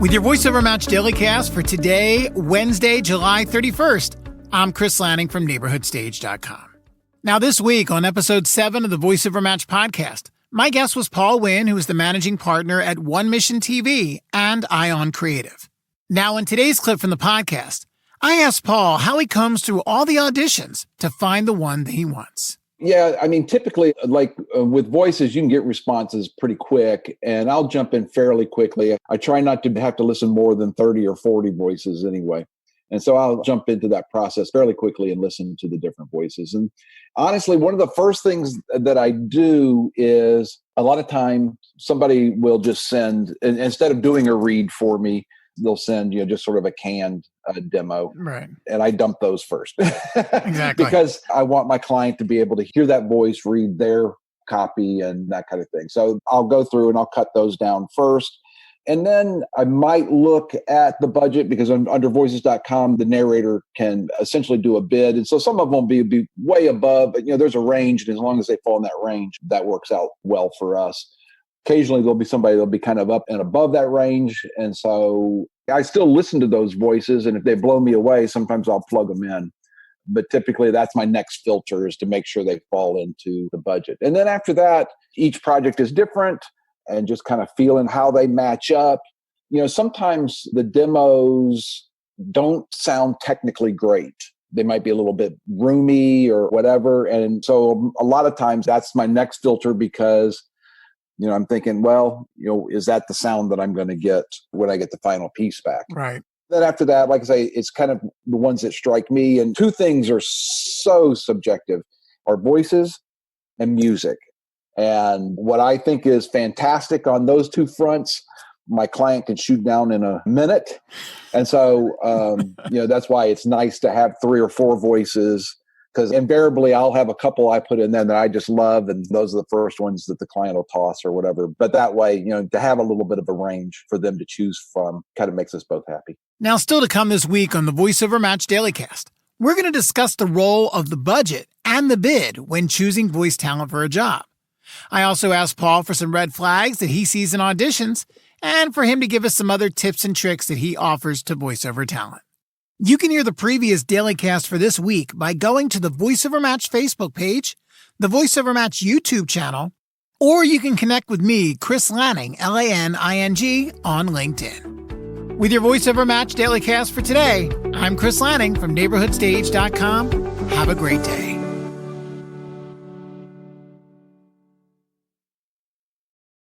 With your Voiceover Match Dailicast for today, Wednesday, July 31st, I'm Chris Lanning from NeighborhoodStage.com. Now this week on episode 7 of the Voiceover Match Podcast, my guest was Paul Wynn, who is the managing partner at One Mission TV and EyeOn Creative. Now in today's clip from the podcast, I asked Paul how he combs through all the auditions to find the one that he wants. Yeah, I mean, typically, with voices, you can get responses pretty quick, and I'll jump in fairly quickly. I try not to have to listen more than 30 or 40 voices anyway. And so I'll jump into that process fairly quickly and listen to the different voices. And honestly, one of the first things that I do is a lot of time somebody will just send, instead of doing a read for me, they'll send, just sort of a canned demo. Right. And I dump those first. Exactly. Because I want my client to be able to hear that voice, read their copy and that kind of thing. So I'll go through and I'll cut those down first. And then I might look at the budget because under voices.com, the narrator can essentially do a bid. And so some of them will be way above, but there's a range. And as long as they fall in that range, that works out well for us. Occasionally, there'll be somebody that'll be kind of up and above that range. And so I still listen to those voices. And if they blow me away, sometimes I'll plug them in. But typically, that's my next filter, is to make sure they fall into the budget. And then after that, each project is different and just kind of feeling how they match up. Sometimes the demos don't sound technically great. They might be a little bit roomy or whatever. And so a lot of times that's my next filter because I'm thinking, is that the sound that I'm going to get when I get the final piece back? Right. Then after that, like I say, it's kind of the ones that strike me. And two things are so subjective, are voices and music. And what I think is fantastic on those two fronts, my client can shoot down in a minute. And so, that's why it's nice to have 3 or 4 voices. Because invariably, I'll have a couple I put in there that I just love, and those are the first ones that the client will toss or whatever. But that way, to have a little bit of a range for them to choose from kind of makes us both happy. Now, still to come this week on the Voiceover Match Dailicast, we're going to discuss the role of the budget and the bid when choosing voice talent for a job. I also asked Paul for some red flags that he sees in auditions and for him to give us some other tips and tricks that he offers to voiceover talent. You can hear the previous Dailycast for this week by going to the Voiceover Match Facebook page, the Voiceover Match YouTube channel, or you can connect with me, Chris Lanning, Lanning, on LinkedIn. With your Voiceover Match Dailycast for today, I'm Chris Lanning from NeighborhoodStage.com. Have a great day.